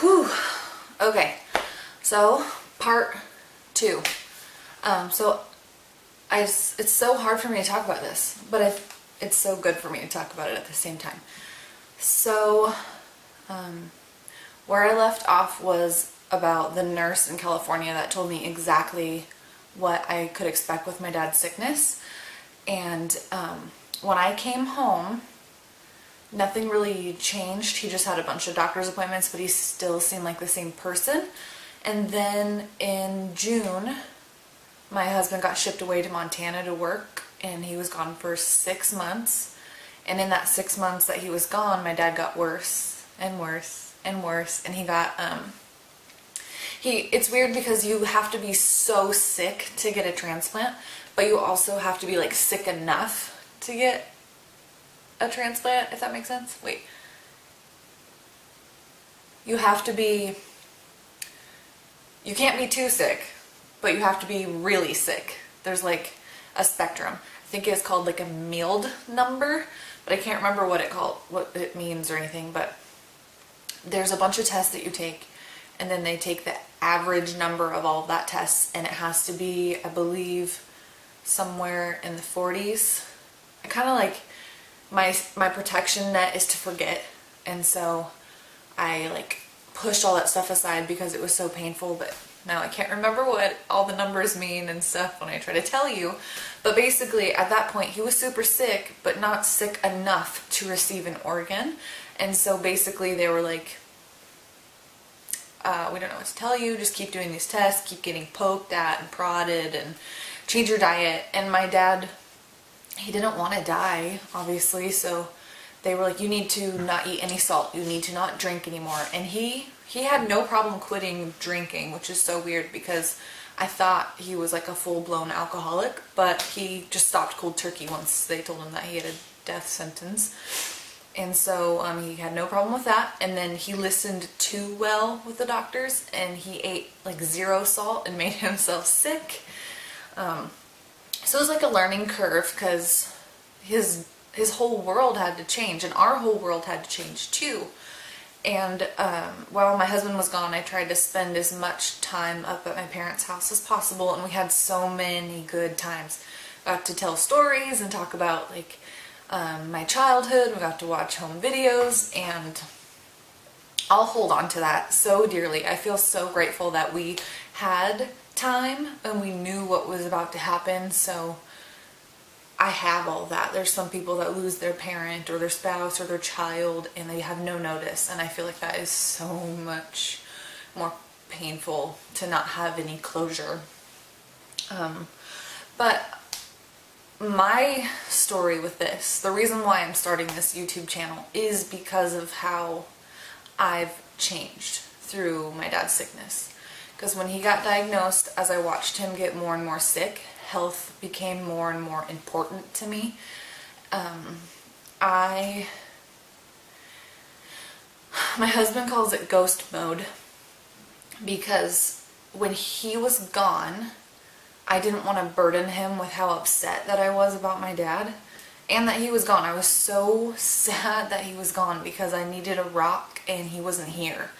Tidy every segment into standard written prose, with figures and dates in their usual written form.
Whew. Okay, so part 2. It's so hard for me to talk about this, but it's so good for me to talk about it at the same time. So, where I left off was about the nurse in California that told me exactly what I could expect with my dad's sickness. And when I came home, nothing really changed. He just had a bunch of doctor's appointments, but he still seemed like the same person. And then in June, my husband got shipped away to Montana to work, and he was gone for 6 months. And in that 6 months that he was gone, my dad got worse and worse and worse, and he got it's weird because you have to be so sick to get a transplant, but you also have to be like sick enough to get a transplant, if that makes sense. Wait. You can't be too sick, but you have to be really sick. There's like a spectrum. I think it's called like a MELD number, but I can't remember what it means or anything, but there's a bunch of tests that you take, and then they take the average number of all of that tests, and it has to be, I believe, somewhere in the 40s. I kind of like, my protection net is to forget, and so I like pushed all that stuff aside because it was so painful, but now I can't remember what all the numbers mean and stuff when I try to tell you. But basically at that point he was super sick, but not sick enough to receive an organ. And so basically they were like, we don't know what to tell you, just keep doing these tests, keep getting poked at and prodded, and change your diet. And my dad, he didn't want to die, obviously, so they were like, you need to not eat any salt, you need to not drink anymore. And he had no problem quitting drinking, which is so weird because I thought he was like a full-blown alcoholic, but he just stopped cold turkey once they told him that he had a death sentence. And so he had no problem with that, and then he listened too well with the doctors, and he ate like 0 salt and made himself sick. So it was like a learning curve because his whole world had to change, and our whole world had to change too. And while my husband was gone, I tried to spend as much time up at my parents' house as possible, and we had so many good times. Got to tell stories and talk about like my childhood. We got to watch home videos, and I'll hold on to that so dearly. I feel so grateful that we had time and we knew what was about to happen, so I have all that. There's some people that lose their parent or their spouse or their child and they have no notice, and I feel like that is so much more painful to not have any closure. But my story with this, the reason why I'm starting this YouTube channel is because of how I've changed through my dad's sickness. Because when he got diagnosed, as I watched him get more and more sick, health became more and more important to me. My husband calls it ghost mode, because when he was gone, I didn't want to burden him with how upset that I was about my dad and that he was gone. I was so sad that he was gone because I needed a rock and he wasn't here.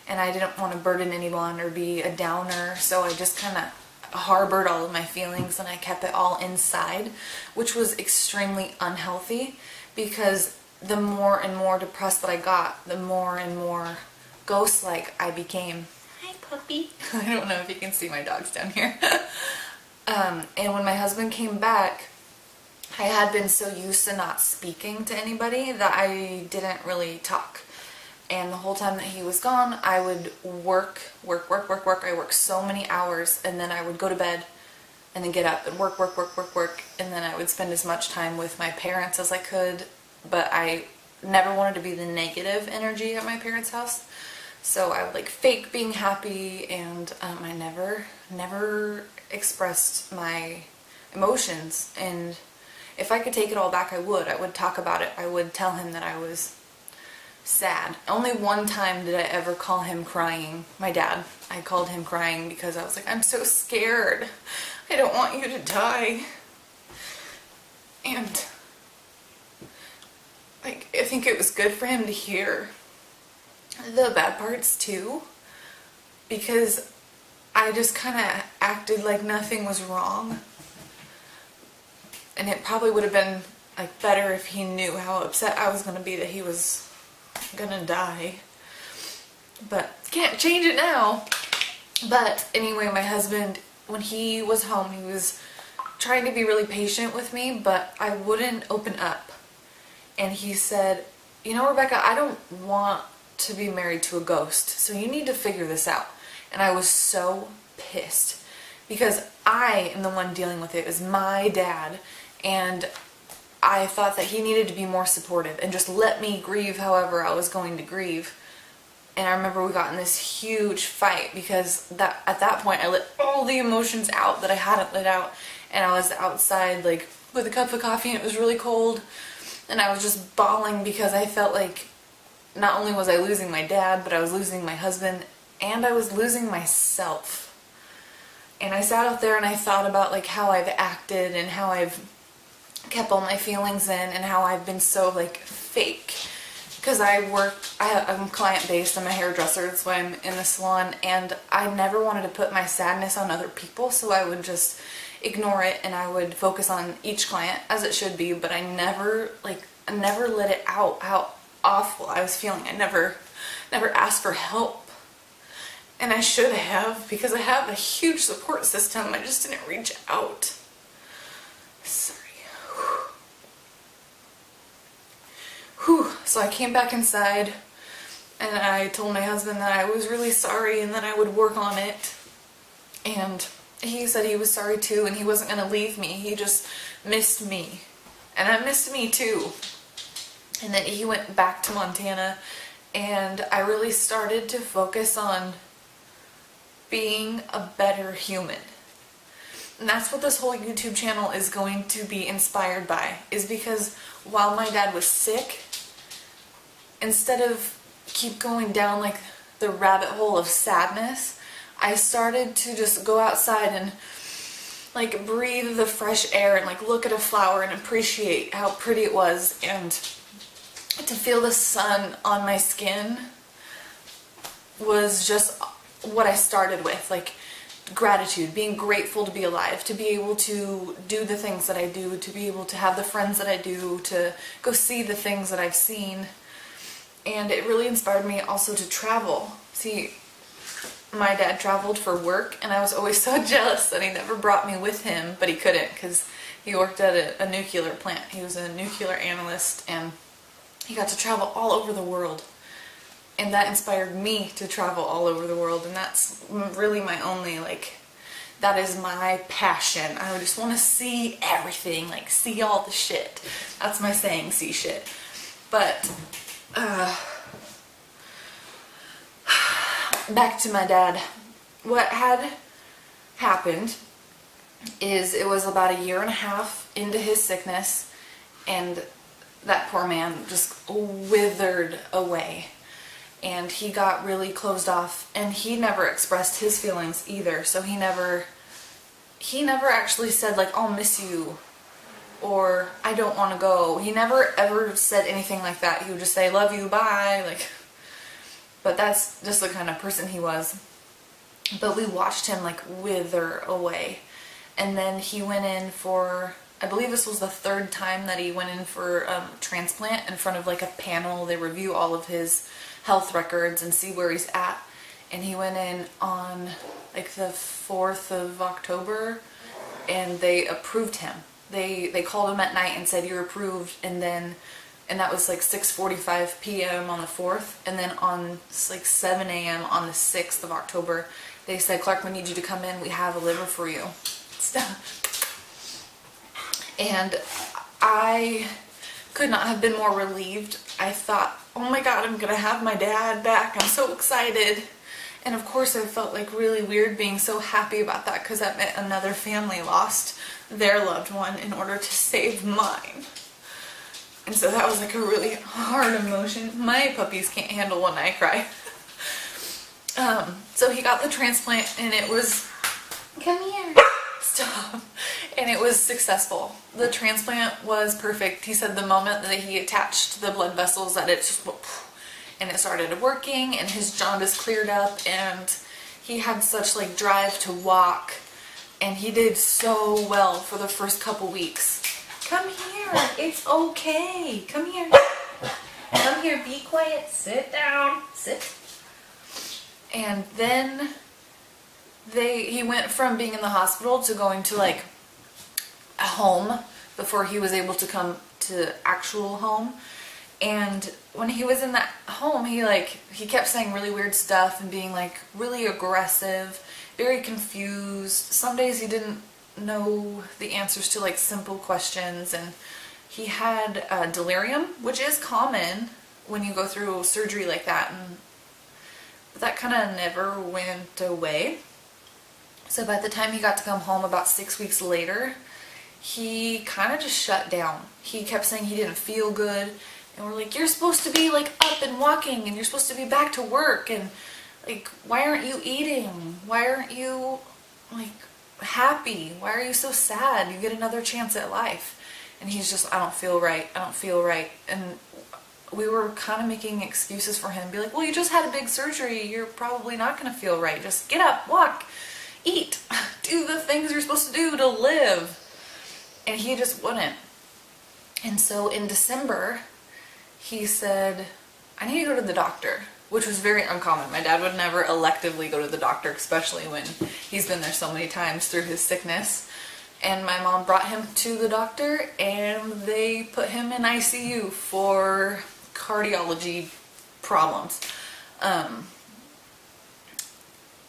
And I didn't want to burden anyone or be a downer, so I just kind of harbored all of my feelings and I kept it all inside, which was extremely unhealthy because the more and more depressed that I got, the more and more ghost-like I became. Hi, puppy. I don't know if you can see my dogs down here. And when my husband came back, I had been so used to not speaking to anybody that I didn't really talk. And the whole time that he was gone, I would work. I worked so many hours, and then I would go to bed and then get up and work. And then I would spend as much time with my parents as I could, but I never wanted to be the negative energy at my parents' house. So I would like fake being happy, and I never expressed my emotions. And if I could take it all back, I would talk about it. I would tell him that I was sad. Only one time did I ever call him crying. My dad. I called him crying because I was like, I'm so scared. I don't want you to die. And like, I think it was good for him to hear. the bad parts too, because I just kind of acted like nothing was wrong. And it probably would have been like better if he knew how upset I was gonna be that he was gonna die. But can't change it now. But anyway, my husband, when he was home, he was trying to be really patient with me, but I wouldn't open up. And he said, you know, Rebecca, I don't want to be married to a ghost, so you need to figure this out. And I was so pissed because I am the one dealing with it. It was my dad, and I thought that he needed to be more supportive and just let me grieve however I was going to grieve. And I remember we got in this huge fight because at that point I let all the emotions out that I hadn't let out, and I was outside like with a cup of coffee and it was really cold, and I was just bawling because I felt like not only was I losing my dad, but I was losing my husband and I was losing myself. And I sat out there and I thought about like how I've acted and how I've kept all my feelings in and how I've been so like fake. Because I'm client-based, I'm a hairdresser, that's why I'm in the salon, and I never wanted to put my sadness on other people, so I would just ignore it and I would focus on each client as it should be, but I never let it out how awful I was feeling. I never asked for help. And I should have, because I have a huge support system, I just didn't reach out. Sorry. Whew. So I came back inside and I told my husband that I was really sorry and that I would work on it. And he said he was sorry too and he wasn't going to leave me. He just missed me. And I missed me too. And then he went back to Montana and I really started to focus on being a better human. And that's what this whole YouTube channel is going to be inspired by, is because while my dad was sick, instead of keep going down like the rabbit hole of sadness, I started to just go outside and like breathe the fresh air and like look at a flower and appreciate how pretty it was, and to feel the sun on my skin was just what I started with, like gratitude, being grateful to be alive, to be able to do the things that I do, to be able to have the friends that I do, to go see the things that I've seen. And it really inspired me also to travel. See, my dad traveled for work and I was always so jealous that he never brought me with him, but he couldn't because he worked at a nuclear plant. He was a nuclear analyst and he got to travel all over the world. And that inspired me to travel all over the world, and that's really my only, like, that is my passion. I just want to see everything, like, see all the shit. That's my saying, see shit. But, back to my dad. What had happened is it was about a year and a half into his sickness, and that poor man just withered away. And he got really closed off, and he never expressed his feelings either. So he never actually said like, I'll miss you, or I don't want to go. He never ever said anything like that. He would just say, love you, bye, like. But that's just the kind of person he was. But we watched him like wither away. And then he went in for, I believe this was the third time that he went in for transplant in front of like a panel. They review all of his health records and see where he's at. And he went in on like the 4th of October and they approved him. They called him at night and said, you're approved. And that was like 6:45 p.m. on the 4th. And then on like 7 a.m. on the 6th of October, they said, Clark, we need you to come in. We have a liver for you. And I could not have been more relieved. I thought, oh my god, I'm gonna have my dad back. I'm so excited. And of course I felt like really weird being so happy about that, because that meant another family lost their loved one in order to save mine. And so that was like a really hard emotion. My puppies can't handle when I cry. So he got the transplant and it was, come here, stop. And it was successful. The transplant was perfect. He said the moment that he attached the blood vessels that it just, and it started working, and his jaundice cleared up, and he had such like drive to walk, and he did so well for the first couple weeks. Come here, it's okay. Come here. Come here, be quiet, sit down, sit. And then he went from being in the hospital to going to like a home before he was able to come to actual home. And when he was in that home, he kept saying really weird stuff and being like really aggressive, very confused. Some days he didn't know the answers to like simple questions, and he had delirium, which is common when you go through surgery like that, and that kind of never went away. So by the time he got to come home about 6 weeks later, he kind of just shut down. He kept saying he didn't feel good, and we're like, you're supposed to be like up and walking, and you're supposed to be back to work, and like, why aren't you eating? Why aren't you like happy? Why are you so sad? You get another chance at life. And he's just, I don't feel right. I don't feel right. And we were kind of making excuses for him. Be like, well, you just had a big surgery. You're probably not going to feel right. Just get up, walk, eat, do the things you're supposed to do to live. And he just wouldn't. And so in December, he said, I need to go to the doctor, which was very uncommon. My dad would never electively go to the doctor, especially when he's been there so many times through his sickness. And my mom brought him to the doctor, and they put him in ICU for cardiology problems.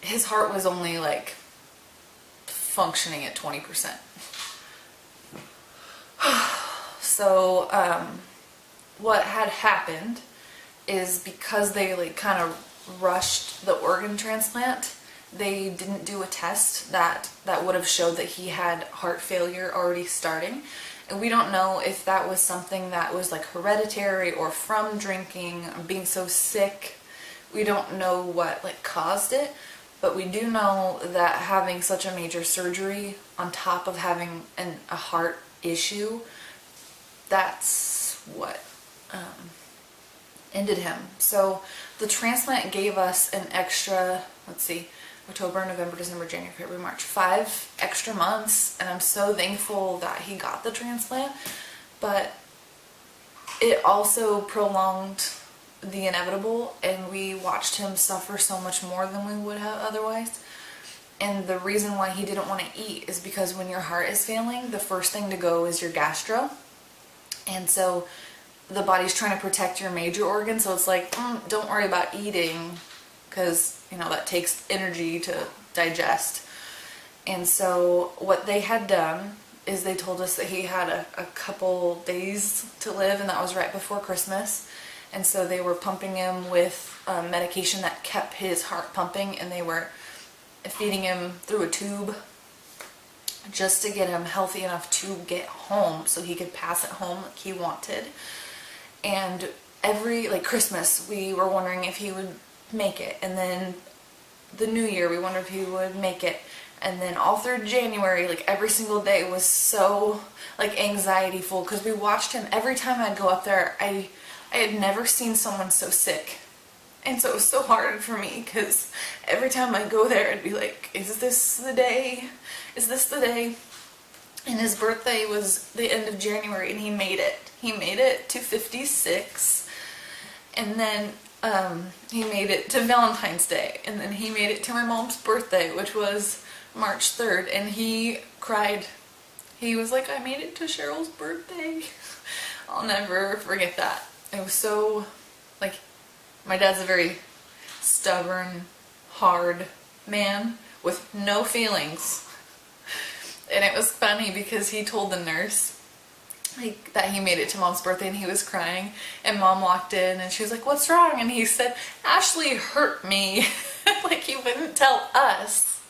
His heart was only like functioning at 20%. So what had happened is, because they like kind of rushed the organ transplant, they didn't do a test that would have showed that he had heart failure already starting. And we don't know if that was something that was like hereditary or from drinking or being so sick. We don't know what like caused it, but we do know that having such a major surgery on top of having a heart issue, that's what ended him. So the transplant gave us an extra, let's see, October, November, December, January, February, March, 5 extra months, and I'm so thankful that he got the transplant. But it also prolonged the inevitable, and we watched him suffer so much more than we would have otherwise. And the reason why he didn't want to eat is because when your heart is failing, the first thing to go is your gastro. And so the body's trying to protect your major organ, so it's like, don't worry about eating, because you know that takes energy to digest. And so what they had done is they told us that he had a couple days to live, and that was right before Christmas. And so they were pumping him with medication that kept his heart pumping, and they were feeding him through a tube just to get him healthy enough to get home so he could pass it home like he wanted. And every like Christmas we were wondering if he would make it, and then the New Year we wondered if he would make it, and then all through January, like every single day was so like anxiety full, because we watched him. Every time I'd go up there, I had never seen someone so sick, and so it was so hard for me, because every time I go there I'd be like, is this the day? Is this the day? And his birthday was the end of January, and he made it. He made it to 56, and then he made it to Valentine's Day, and then he made it to my mom's birthday, which was March 3rd, and he cried. He was like, I made it to Cheryl's birthday. I'll never forget that. It was so, like, my dad's a very stubborn, hard man with no feelings. And it was funny because he told the nurse like that he made it to Mom's birthday, and he was crying, and Mom walked in and she was like, what's wrong? And he said, Ashley hurt me. Like he wouldn't tell us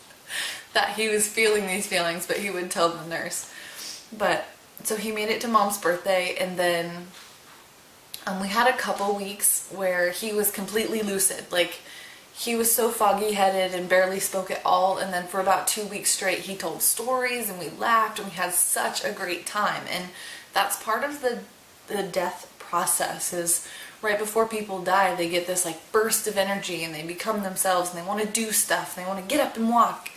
that he was feeling these feelings, but he would tell the nurse. But so he made it to Mom's birthday, and then we had a couple weeks where he was completely lucid. Like he was so foggy headed and barely spoke at all, and then for about 2 weeks straight he told stories, and we laughed, and we had such a great time. And that's part of the death process, is right before people die, they get this like burst of energy and they become themselves and they want to do stuff, and they want to get up and walk.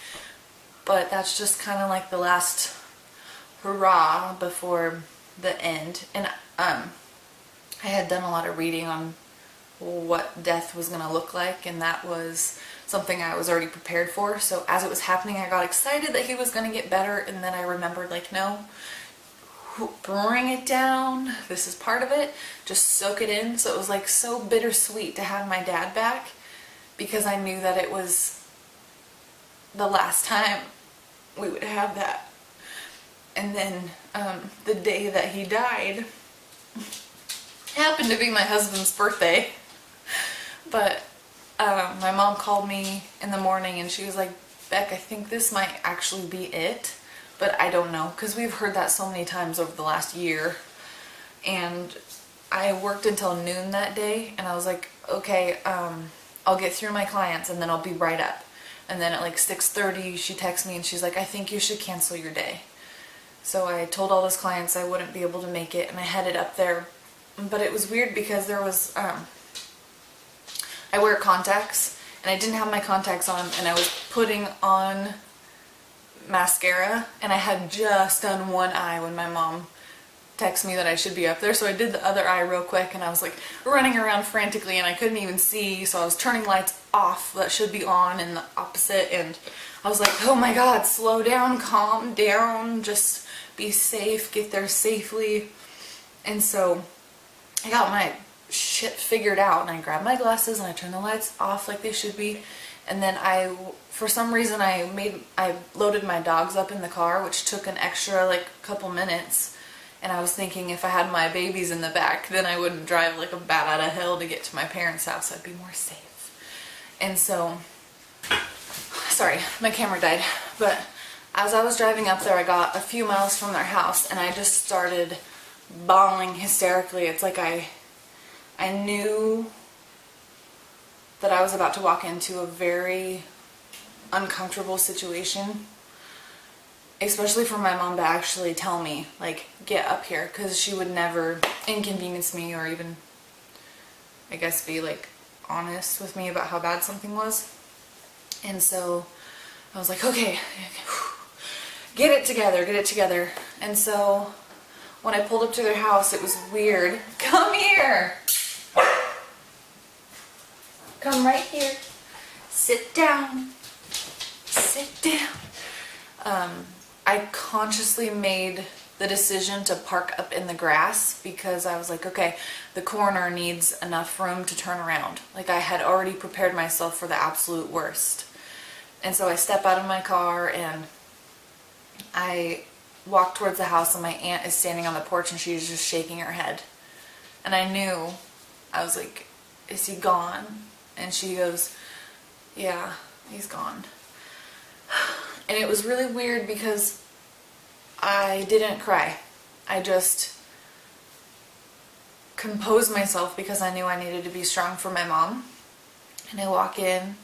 But that's just kind of like the last hurrah before the end. And I had done a lot of reading on what death was going to look like, and that was something I was already prepared for. So as it was happening, I got excited that he was going to get better, and then I remembered, like, no, bring it down. This is part of it. Just soak it in. So it was like so bittersweet to have my dad back, because I knew that it was the last time we would have that. And then the day that he died happened to be my husband's birthday. But my mom called me in the morning and she was like, Beck, I think this might actually be it, but I don't know, because we've heard that so many times over the last year. And I worked until noon that day, and I was like, okay, I'll get through my clients and then I'll be right up. And then at like 6:30 she texts me and she's like, I think you should cancel your day. So I told all those clients I wouldn't be able to make it, and I headed up there. But it was weird because there was I wear contacts, and I didn't have my contacts on, and I was putting on mascara, and I had just done one eye when my mom texted me that I should be up there. So I did the other eye real quick, and I was like running around frantically, and I couldn't even see, so I was turning lights off that should be on in the opposite, and I was like, oh my god, slow down, calm down, just be safe, get there safely. And so I got my shit figured out, and I grabbed my glasses and I turned the lights off like they should be, and then for some reason I loaded my dogs up in the car, which took an extra like couple minutes, and I was thinking if I had my babies in the back, then I wouldn't drive like a bat out of hell to get to my parents' house. I'd be more safe. And so, sorry, my camera died, but as I was driving up there, I got a few miles from their house, and I just started bawling hysterically. It's like I knew that I was about to walk into a very uncomfortable situation, especially for my mom to actually tell me, like, get up here, because she would never inconvenience me or even, I guess, be like honest with me about how bad something was. And so I was like, okay, get it together, get it together. And so when I pulled up to their house, it was weird. Come here! Come right here. Sit down. Sit down. I consciously made the decision to park up in the grass because I was like, okay, the corner needs enough room to turn around. Like, I had already prepared myself for the absolute worst. And so I step out of my car and I walk towards the house, and my aunt is standing on the porch and she's just shaking her head. And I knew, I was like, is he gone? And she goes, yeah, he's gone. And it was really weird because I didn't cry. I just composed myself because I knew I needed to be strong for my mom. And I walk in,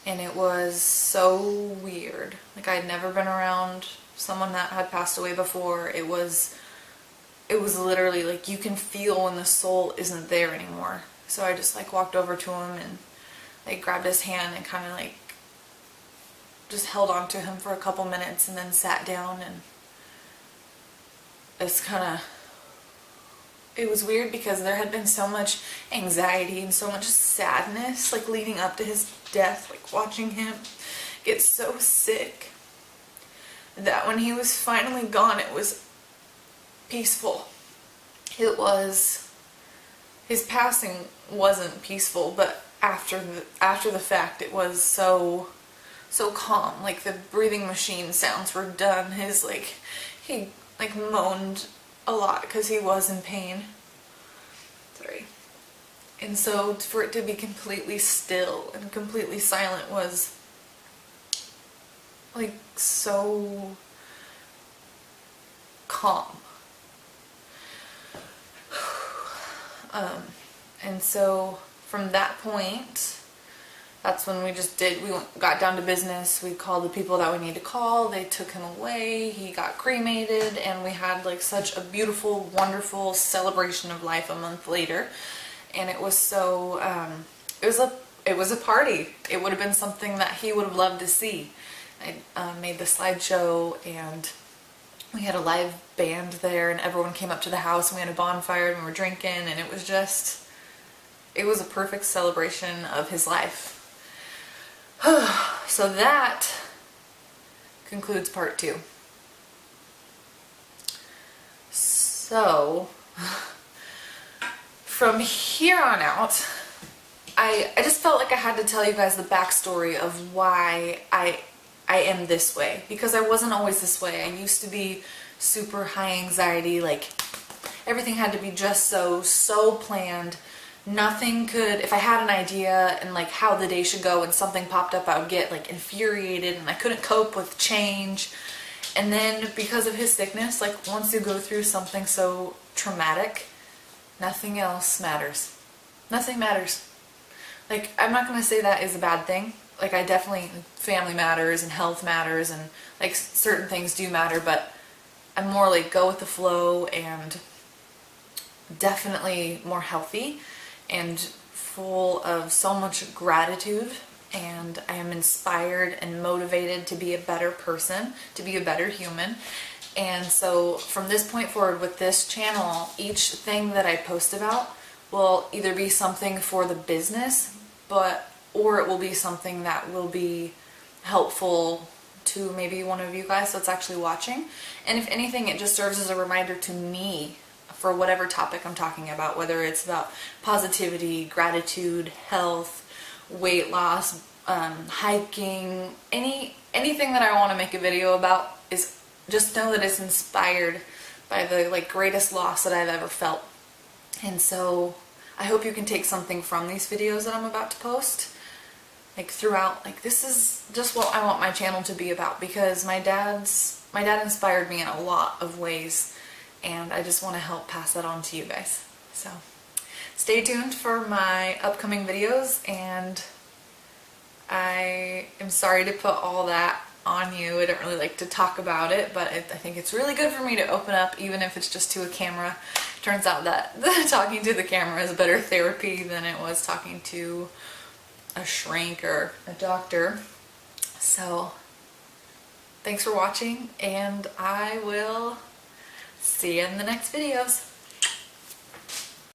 and it was so weird. Like, I'd never been around someone that had passed away before. It was literally like you can feel when the soul isn't there anymore. So I just like walked over to him and like grabbed his hand and kind of like just held on to him for a couple minutes, and then sat down. And it was weird because there had been so much anxiety and so much sadness like leading up to his death, like watching him get so sick, that when he was finally gone, it was peaceful. His passing wasn't peaceful, but after the fact, it was so calm. Like, the breathing machine sounds were done. He moaned a lot because he was in pain. Sorry. And so for it to be completely still and completely silent was like so calm. And so from that point, that's when we got down to business. We called the people that we need to call. They took him away. He got cremated, and we had like such a beautiful, wonderful celebration of life a month later. and it was so, it was a party. It would have been something that he would have loved to see. I made the slideshow, and we had a live band there, and everyone came up to the house, and we had a bonfire, and we were drinking, and it was just, it was a perfect celebration of his life. So that concludes part 2. So, from here on out, I just felt like I had to tell you guys the backstory of why I am this way, because I wasn't always this way. I used to be super high anxiety, like everything had to be just so planned. Nothing could, if I had an idea and like how the day should go and something popped up, I would get like infuriated and I couldn't cope with change. And then because of his sickness, like once you go through something so traumatic, nothing else matters. Nothing matters. Like, I'm not going to say that is a bad thing. Like, I definitely, family matters and health matters and like certain things do matter, but I'm more like go with the flow and definitely more healthy and full of so much gratitude, and I am inspired and motivated to be a better person, to be a better human. And so from this point forward with this channel, each thing that I post about will either be something for the business, or it will be something that will be helpful to maybe one of you guys that's actually watching. And if anything, it just serves as a reminder to me for whatever topic I'm talking about, whether it's about positivity, gratitude, health, weight loss, hiking, anything that I want to make a video about, is just know that it's inspired by the like greatest loss that I've ever felt. And so I hope you can take something from these videos that I'm about to post, like throughout. Like, this is just what I want my channel to be about, because my dad inspired me in a lot of ways, and I just want to help pass that on to you guys. So stay tuned for my upcoming videos, and I am sorry to put all that on you. I don't really like to talk about it, but I think it's really good for me to open up, even if it's just to a camera. Turns out that talking to the camera is better therapy than it was talking to a shrink or a doctor. So thanks for watching, and I will see you in the next videos.